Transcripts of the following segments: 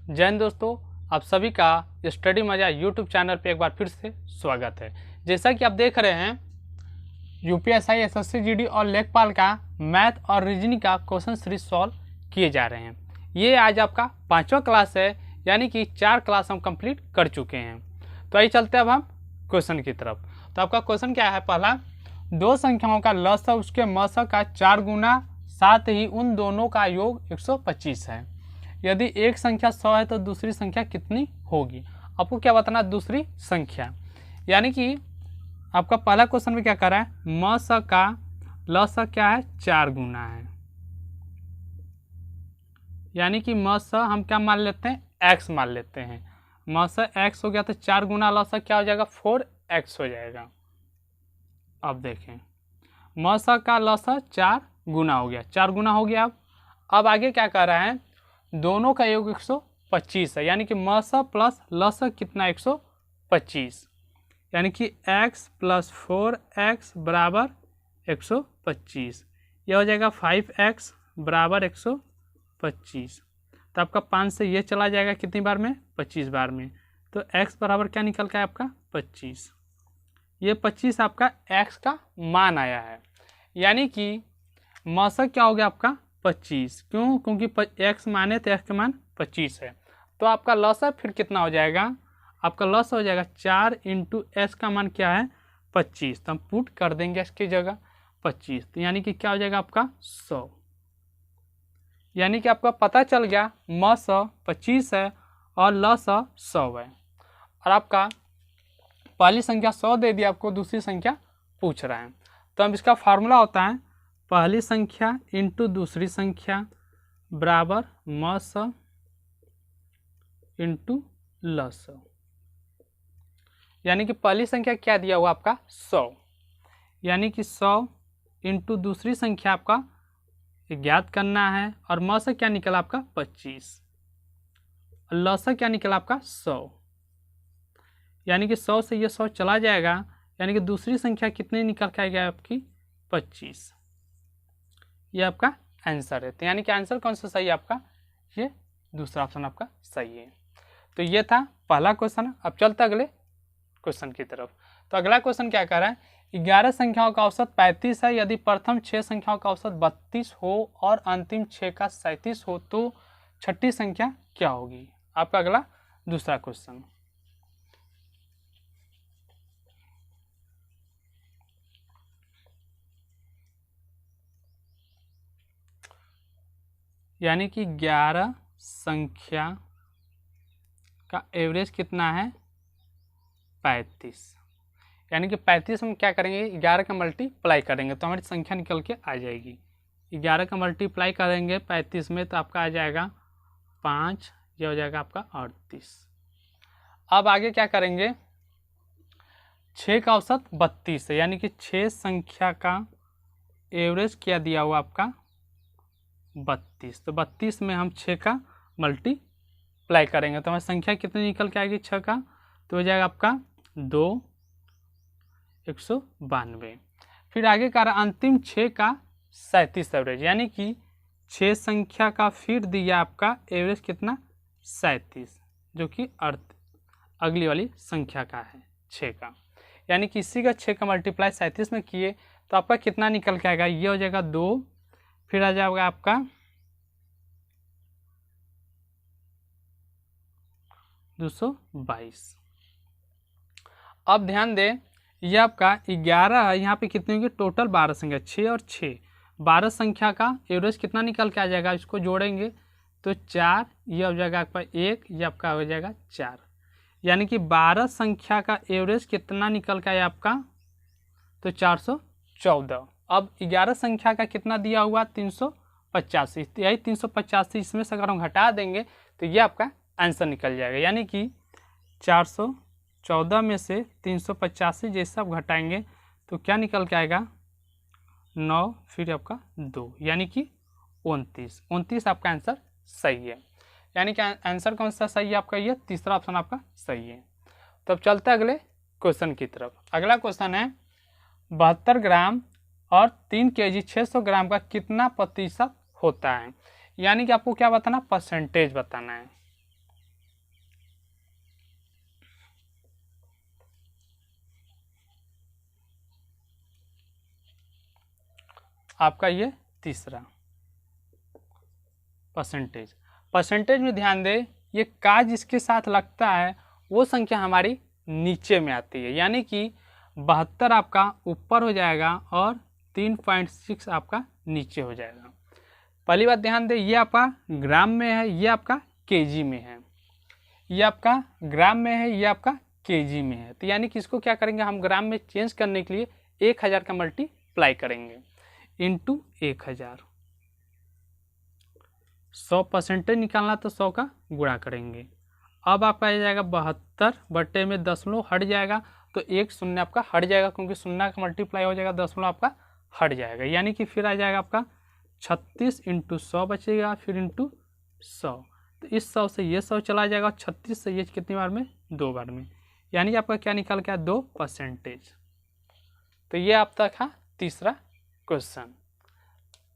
जय हिंद दोस्तों, आप सभी का स्टडी मजा यूट्यूब चैनल पे एक बार फिर से स्वागत है। जैसा कि आप देख रहे हैं यूपीएसआई, एसएससी, जीडी और लेखपाल का मैथ और रीजनिंग का क्वेश्चन सीरीज सॉल्व किए जा रहे हैं। ये आज आपका 5वां क्लास है, यानी कि 4 क्लास हम कंप्लीट कर चुके हैं। तो आइए चलते हैं अब हम क्वेश्चन की तरफ। तो आपका क्वेश्चन क्या है? पहला, दो संख्याओं का लसाअ उसके मसाअ का 4 गुना, साथ ही उन दोनों का योग 125 है। यदि एक संख्या 100 है तो दूसरी संख्या कितनी होगी? आपको क्या बताना, दूसरी संख्या। यानी कि आपका पहला क्वेश्चन में क्या कर रहा है, मसाअ का लसाअ क्या है, 4 गुना है। यानी कि मसाअ हम क्या मान लेते हैं, x मान लेते हैं। मसाअ x हो गया तो 4 गुना लसाअ क्या हो जाएगा, 4x हो जाएगा। अब देखें, मसाअ का लसाअ 4 गुना हो गया, 4 गुना हो गया। अब आगे क्या कर रहा है, दोनों का योग 125 है। यानी कि मसाअ प्लस लसाअ कितना, 125। यानी कि x प्लस 4x बराबर 125। यह हो जाएगा 5x बराबर 125। तो आपका 5 से ये चला जाएगा कितनी बार में, 25 बार में। तो x बराबर क्या निकल का है आपका, 25। ये 25 आपका x का मान आया है। यानी कि मसाअ क्या हो गया आपका, 25। क्यों? क्योंकि x माने तो x का मान 25 है। तो आपका लसाअ फिर कितना हो जाएगा, आपका लसाअ हो जाएगा 4 इंटू s का मान क्या है, 25। तो हम पुट कर देंगे इसकी जगह 25। तो यानी कि क्या हो जाएगा आपका 100। यानी कि आपका पता चल गया मसाअ 25 है और लसाअ 100 है। और आपका पहली संख्या 100 दे दिया, आपको दूसरी संख्या पूछ रहा है। तो हम इसका फार्मूला होता है पहली संख्या इंटू दूसरी संख्या बराबर मसाअ इंटू लसाअ। यानी कि पहली संख्या क्या दिया हुआ आपका, 100। यानी कि 100 इंटू दूसरी संख्या आपका ज्ञात करना है। और मसाअ क्या निकला आपका, 25। और लसाअ क्या निकला आपका, 100। यानी कि 100 से ये 100 चला जाएगा। यानी कि दूसरी संख्या कितनी निकल के आएगी आपकी, 25। ये आपका आंसर है। तो यानी कि आंसर कौन सा सही है आपका, ये दूसरा ऑप्शन आपका सही है। तो ये था पहला क्वेश्चन। अब चलते अगले क्वेश्चन की तरफ। तो अगला क्वेश्चन क्या कह रहा है, 11 संख्याओं का औसत 35 है। यदि प्रथम 6 संख्याओं का औसत 32 हो और अंतिम 6 का 37 हो तो छठी संख्या क्या होगी? आपका अगला दूसरा क्वेश्चन। यानी कि 11 संख्या का एवरेज कितना है, 35। यानी कि 35 हम क्या करेंगे, 11 का मल्टीप्लाई करेंगे तो हमारी संख्या निकल के आ जाएगी। 11 का मल्टीप्लाई करेंगे 35 में तो आपका आ जाएगा 5, यह हो जाएगा आपका 38। अब आगे क्या करेंगे, 6 का औसत 32 है। यानी कि 6 संख्या का एवरेज क्या दिया हुआ आपका, 32। तो 32 में हम 6 का मल्टीप्लाई करेंगे तो हमारी संख्या कितनी निकल के आएगी, 6 का। तो हो जाएगा आपका 2, 192। फिर आगे का अंतिम 6 का 37 एवरेज। यानी कि 6 संख्या का फिर दिया आपका एवरेज कितना, 37, जो कि अगली वाली संख्या का है 6 का। यानी कि इसी का 6 का मल्टीप्लाई 37 में किए तो आपका कितना निकल के आएगा, ये हो जाएगा 2। फिर आ जाएगा आपका 222। अब ध्यान दें, ये आपका 11 है, यहाँ पे कितनी होगी, टोटल 12 संख्या, 6 और 6, 12 संख्या का एवरेज कितना निकल के आ जाएगा, इसको जोड़ेंगे तो 4, ये हो जाएगा आपका 1, ये आपका हो जाएगा 4। यानी कि 12 संख्या का एवरेज कितना निकल के आया आपका, तो 414। अब 11 संख्या का कितना दिया हुआ, 385। यही 385 इसमें से अगर हम घटा देंगे तो ये आपका आंसर निकल जाएगा। यानी कि 414 में से 385 जैसे आप घटाएंगे तो क्या निकल के आएगा, 9, फिर आपका 2, यानी कि 29 आपका आंसर सही है। यानी कि आंसर कौन सा सही है आपका, ये तीसरा ऑप्शन आपका सही है। तो अब चलते हैं अगले क्वेश्चन की तरफ। अगला क्वेश्चन है, 72 ग्राम और 3 kg 600 ग्राम का कितना प्रतिशत होता है? यानी कि आपको क्या बताना, परसेंटेज बताना है। आपका ये तीसरा परसेंटेज में ध्यान दें, ये का जिसके साथ लगता है वो संख्या हमारी नीचे में आती है, यानी कि 72 आपका ऊपर हो जाएगा और 3.6 आपका नीचे हो जाएगा। पहली बात ध्यान दें, ये आपका ग्राम में है, ये आपका केजी में है, ये आपका ग्राम में है, ये आपका केजी में है। तो यानी कि इसको क्या करेंगे हम ग्राम में चेंज करने के लिए 1000 का मल्टीप्लाई करेंगे इंटू 1000। 100% निकालना तो 100 का गुणा करेंगे। अब आपका आ जाएगा 72 बटे में दशमलव हट जाएगा, तो एक शून्य आपका हट जाएगा, क्योंकि शून्य का मल्टीप्लाई हो जाएगा, दशमलव आपका हट जाएगा, यानी कि फिर आ जाएगा आपका 36 इंटू 100 बचेगा, फिर इंटू 100। तो इस 100 से ये 100 चला जाएगा, 36 से ये कितनी बार में, 2 बार में, यानी कि आपका क्या निकल गया 2%। तो ये आप तक था तीसरा क्वेश्चन।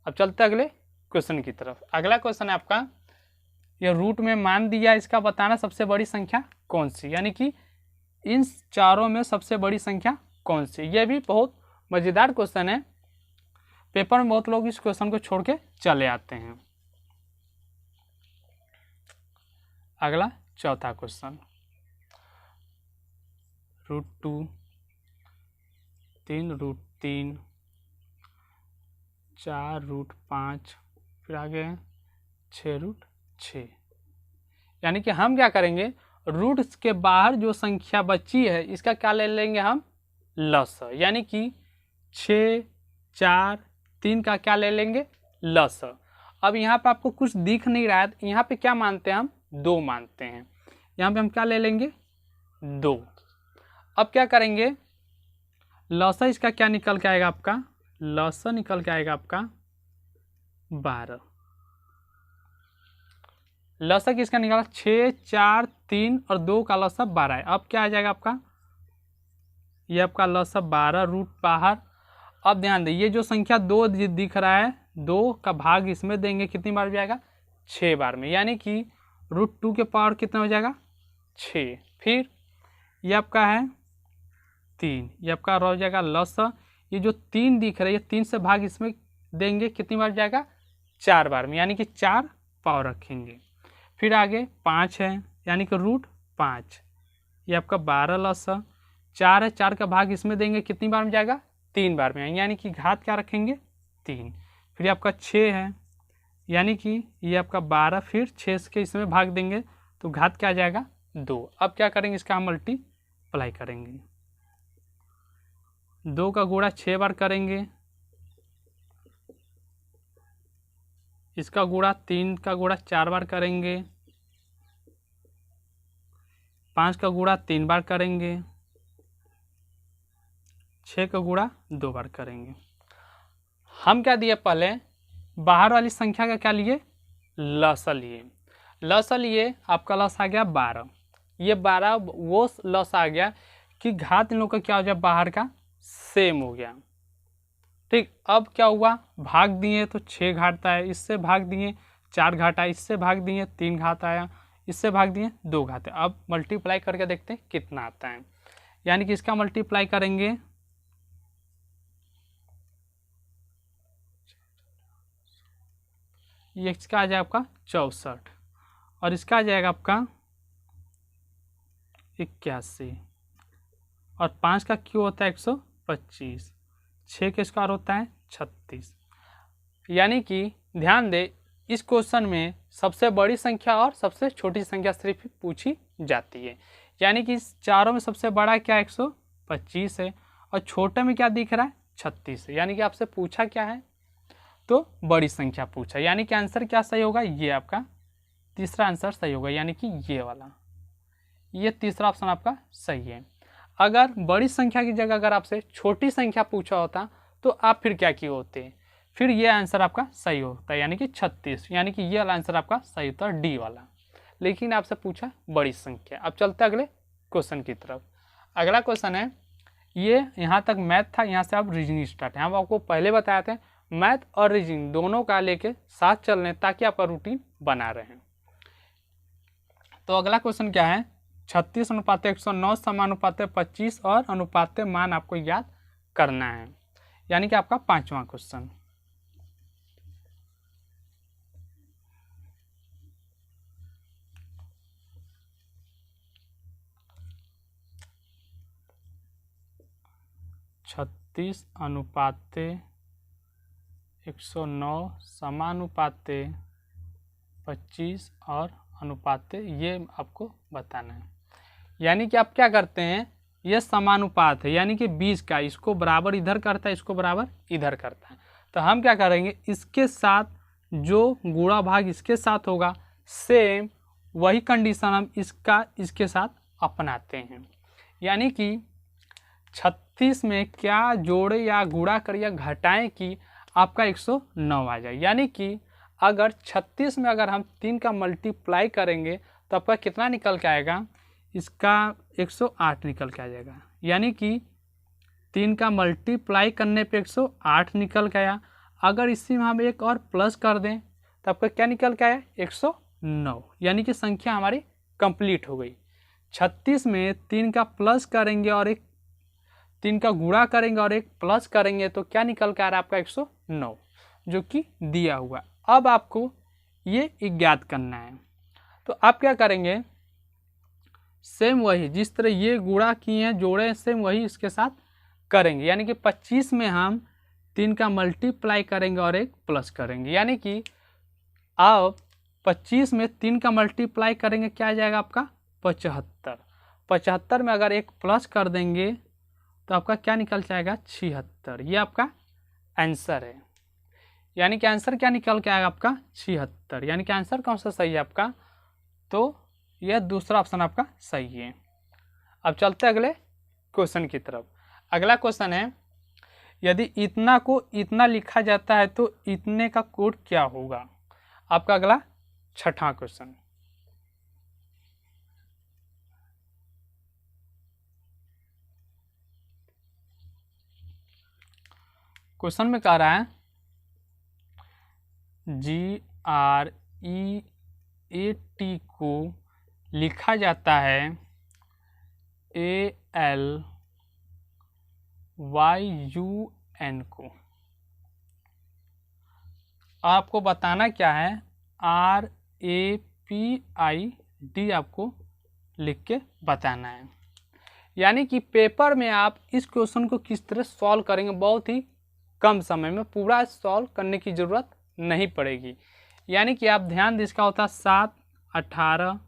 अब चलते अगले क्वेश्चन की तरफ। अगला क्वेश्चन है आपका, यह रूट में मान दिया, इसका बताना सबसे बड़ी संख्या कौन सी, यानी कि इन चारों में सबसे बड़ी संख्या कौन सी। यह भी बहुत मज़ेदार क्वेश्चन है, पेपर में बहुत लोग इस क्वेश्चन को छोड़ के चले आते हैं। अगला चौथा क्वेश्चन, √2 3√3 4√5 फिर आगे 6√6। यानी कि हम क्या करेंगे, रूट के बाहर जो संख्या बची है इसका क्या ले लेंगे हम, लसाअ, यानी कि 6 4 3 का क्या ले लेंगे, लसाअ। अब यहाँ पे आपको कुछ दिख नहीं रहा है, यहाँ पे क्या मानते हैं हम, 2 मानते हैं, यहाँ पे हम क्या ले लेंगे 2। अब क्या करेंगे, लसाअ इसका क्या निकल के आएगा आपका, लसाअ निकल के आएगा आपका 12। लसाअ किसका निकाला, 6 4 3 और 2 का लसाअ 12 है। अब क्या आ जाएगा आपका, ये आपका लसाअ 12, रूट बाहर। अब ध्यान दें, ये जो संख्या 2 दिख रहा है, 2 का भाग इसमें देंगे, कितनी बार जाएगा, 6 बार में, यानी कि √2 के पावर कितना हो जाएगा 6। फिर ये आपका है 3, ये आपका रह जाएगा लसाअ। ये जो 3 दिख रहा है, ये 3 से भाग इसमें देंगे, कितनी बार जाएगा 4 बार में, यानी कि 4 पावर रखेंगे। फिर आगे 5 है, यानी कि √5, ये आपका 12 लसाअ। 4 है, 4 का भाग इसमें देंगे, कितनी बार में जाएगा 3 बार में, यानी कि घात क्या रखेंगे 3। फिर आपका 6 है, यानी कि ये आपका 12, फिर 6 के इसमें भाग देंगे तो घात क्या आ जाएगा 2। अब क्या करेंगे, इसका हम मल्टीप्लाई करेंगे, 2 का गुणा 6 बार करेंगे, इसका गुणा 3 का गुणा 4 बार करेंगे, 5 का गुणा 3 बार करेंगे, 6 का गुणा 2 बार करेंगे। हम क्या दिए, पहले बाहर वाली संख्या का क्या लिए, लसाअ लिए। लसाअ लिए, आपका लसाअ आ गया 12। ये 12 वो लसाअ आ गया कि घात इन लोग का क्या हो जाए, बाहर का सेम हो गया। ठीक, अब क्या हुआ, भाग दिए तो 6 घात आया, इससे भाग दिए 4 घात आया, इससे भाग दिए 3 घात आया, इससे भाग दिए 2 घात आया। अब मल्टीप्लाई करके देखते हैं कितना आता है, यानी कि इसका मल्टीप्लाई करेंगे, ये इसका आ जाएगा आपका 64 और इसका आ जाएगा आपका 81 और 5 का क्यों होता है 125, 6 का स्क्वायर होता है 36। यानी कि ध्यान दे, इस क्वेश्चन में सबसे बड़ी संख्या और सबसे छोटी संख्या सिर्फ पूछी जाती है, यानी कि इस चारों में सबसे बड़ा क्या 125 है और छोटे में क्या दिख रहा है 36 है, यानी कि आपसे पूछा क्या है, तो बड़ी संख्या पूछा, यानी कि आंसर क्या सही होगा, ये आपका तीसरा आंसर सही होगा, यानी कि ये वाला, ये तीसरा ऑप्शन आपका सही है। अगर बड़ी संख्या की जगह अगर आपसे छोटी संख्या पूछा होता तो आप फिर क्या किए होते, फिर ये आंसर आपका सही होता है, यानी कि 36, यानी कि ये वाला आंसर आपका सही होता है, डी वाला। लेकिन आपसे पूछा बड़ी संख्या। अब चलते अगले क्वेश्चन की तरफ। अगला क्वेश्चन है, ये यहाँ तक मैथ था, यहाँ से आप रीजनिंग स्टार्ट है। हम आपको पहले बताए थे मैथ और रीजनिंग दोनों का लेके साथ चल रहे ताकि आपका रूटीन बना रहे। तो अगला क्वेश्चन क्या है, 36:109 समानुपात 25 और अनुपात मान आपको याद करना है, यानी कि आपका 5वां क्वेश्चन। 36 अनुपाते 109 समानुपाते 25 और अनुपाते, ये आपको बताना है। यानी कि आप क्या करते हैं, ये समानुपात है यानी कि 20 का, इसको बराबर इधर करता है, इसको बराबर इधर करता है। तो हम क्या करेंगे, इसके साथ जो गुणा भाग इसके साथ होगा, सेम वही कंडीशन हम इसके साथ अपनाते हैं। यानी कि 36 में क्या जोड़े या गुणा करें या घटाएं कि आपका 109 आ जाए। यानी कि अगर 36 में अगर हम 3 का मल्टीप्लाई करेंगे तो आपका कितना निकल के आएगा, इसका 108 निकल के आ जाएगा। यानी कि 3 का मल्टीप्लाई करने पे 108 निकल के आया। अगर इसी में हम एक और प्लस कर दें तो आपका क्या निकल के आया, 109। यानी कि संख्या हमारी कंप्लीट हो गई। 36 में 3 का प्लस करेंगे और एक 3 का गुणा करेंगे और एक प्लस करेंगे तो क्या निकल के आ रहा है आपका 109, जो कि दिया हुआ। अब आपको ये ज्ञात करना है। तो आप क्या करेंगे, सेम वही जिस तरह ये गुणा किए हैं जोड़े, सेम वही इसके साथ करेंगे। यानी कि 25 में हम 3 का मल्टीप्लाई करेंगे और एक प्लस करेंगे। यानी कि अब 25 में 3 का मल्टीप्लाई करेंगे, क्या आ जाएगा आपका 75। 75 में अगर एक प्लस कर देंगे तो आपका क्या निकल जाएगा 76। ये आपका आंसर है। यानी कि आंसर क्या निकल के आएगा आपका 76। यानी कि आंसर कौन सा सही है आपका, तो यह दूसरा ऑप्शन आपका सही है। अब चलते हैं अगले क्वेश्चन की तरफ। अगला क्वेश्चन है, यदि इतना को इतना लिखा जाता है तो इतने का कोड क्या होगा। आपका अगला छठा क्वेश्चन। क्वेश्चन में कह रहा है GREAT को लिखा जाता है ALYUN को। आपको बताना क्या है, RAPID आपको लिख के बताना है। यानी कि पेपर में आप इस क्वेश्चन को किस तरह सॉल्व करेंगे, बहुत ही कम समय में पूरा सॉल्व करने की ज़रूरत नहीं पड़ेगी। यानी कि आप ध्यान दें, इसका होता है 7, 18,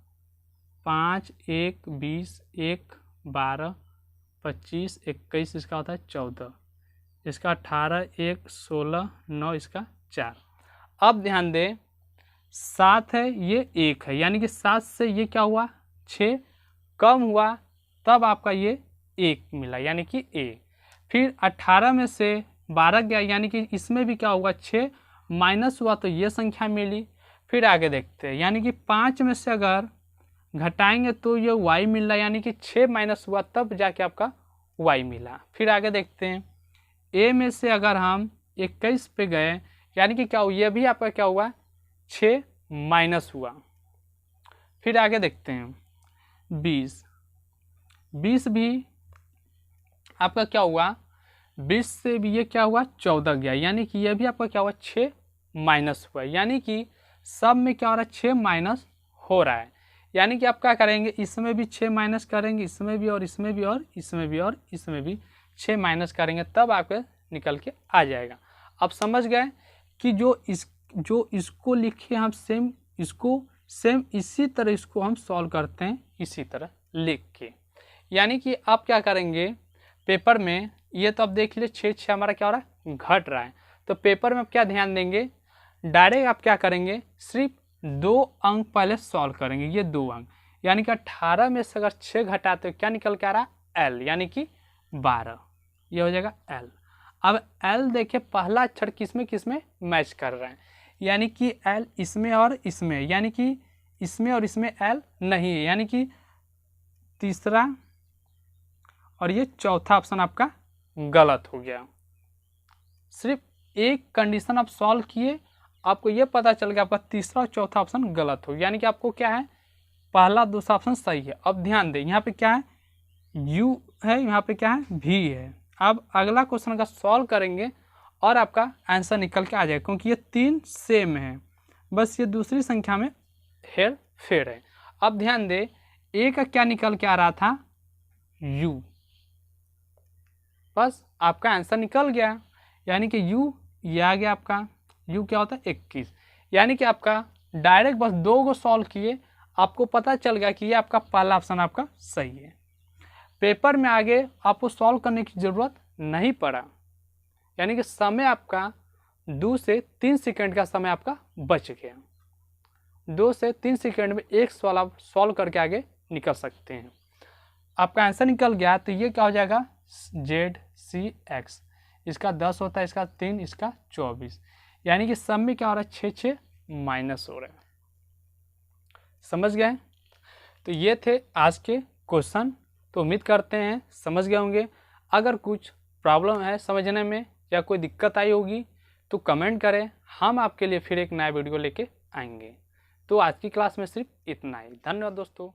5, 1, 20, 1, 12, 25, 21, इसका होता है 14, इसका 18, 1, 16, 9, इसका 4। अब ध्यान दें 7 है, ये 1 है, यानी कि 7 से ये क्या हुआ 6 कम हुआ, तब आपका ये 1 मिला, यानी कि A। फिर 18 में से 12 गया, यानी कि इसमें भी क्या होगा 6 माइनस हुआ तो ये संख्या मिली। फिर आगे देखते हैं, यानी कि 5 में से अगर घटाएंगे तो ये y मिल रहा है, यानी कि 6 माइनस हुआ तब जाके आपका y मिला। फिर आगे देखते हैं, A में से अगर हम 21 पे गए, यानी कि क्या हुआ, ये भी आपका क्या हुआ 6 माइनस हुआ। फिर आगे देखते हैं 20 भी आपका क्या हुआ, 20 से भी ये क्या हुआ 14 गया, यानी कि ये भी आपका क्या हुआ 6 माइनस हुआ। यानी कि सब में क्या हो रहा है 6 माइनस हो रहा है। यानी कि आप क्या करेंगे, इसमें भी 6 माइनस करेंगे, इसमें भी और इसमें भी और इसमें भी और इसमें भी 6 माइनस करेंगे, तब आपके निकल के आ जाएगा। अब समझ गए कि जो इसको लिखे हम सेम इसी तरह इसको हम सॉल्व करते हैं, इसी तरह लिख के। यानी कि आप क्या करेंगे पेपर में, ये तो आप देख लीजिए 6 हमारा क्या हो रहा है घट रहा है, तो पेपर में आप क्या ध्यान देंगे, डायरेक्ट आप क्या करेंगे सिर्फ 2 अंक पहले सॉल्व करेंगे, ये 2 अंक, यानी कि 18 में से अगर 6 घटाते हो क्या निकल के आ रहा है L, यानी कि 12, ये हो जाएगा L। अब L देखिए पहला अक्षर किसमें मैच कर रहा है, यानी कि L इसमें और इसमें, यानी कि इसमें और इसमें L नहीं है, यानी कि तीसरा और ये चौथा ऑप्शन आपका गलत हो गया। सिर्फ एक कंडीशन आप सॉल्व किए, आपको ये पता चल गया आपका तीसरा और चौथा ऑप्शन गलत हो गया, यानी कि आपको क्या है पहला दूसरा ऑप्शन सही है। अब ध्यान दें यहाँ पे क्या है U है, यहाँ पे क्या है V है। अब अगला क्वेश्चन का सॉल्व करेंगे और आपका आंसर निकल के आ जाएगा, क्योंकि ये 3 सेम है, बस ये दूसरी संख्या में हेर फेर है। अब ध्यान दें A का क्या निकल के आ रहा था U, बस आपका आंसर निकल गया। यानी कि यू ये आ गया आपका, यू क्या होता है 21। यानी कि आपका डायरेक्ट बस 2 को सॉल्व किए, आपको पता चल गया कि ये आपका पहला ऑप्शन आपका सही है। पेपर में आगे आपको सॉल्व करने की ज़रूरत नहीं पड़ा, यानी कि समय आपका 2 से 3 सेकंड का समय आपका बच गया। 2 से 3 सेकंड में एक सवाल आप सॉल्व करके आगे निकल सकते हैं। आपका आंसर निकल गया तो ये क्या हो जाएगा ZCX। इसका 10 होता है, इसका 3, इसका 24। यानी कि सब में क्या हो रहा है 6 माइनस हो रहा है। समझ गए? तो ये थे आज के क्वेश्चन। तो उम्मीद करते हैं समझ गए होंगे। अगर कुछ प्रॉब्लम है समझने में या कोई दिक्कत आई होगी तो कमेंट करें, हम आपके लिए फिर एक नया वीडियो लेके आएंगे। तो आज की क्लास में सिर्फ इतना ही। धन्यवाद दोस्तों।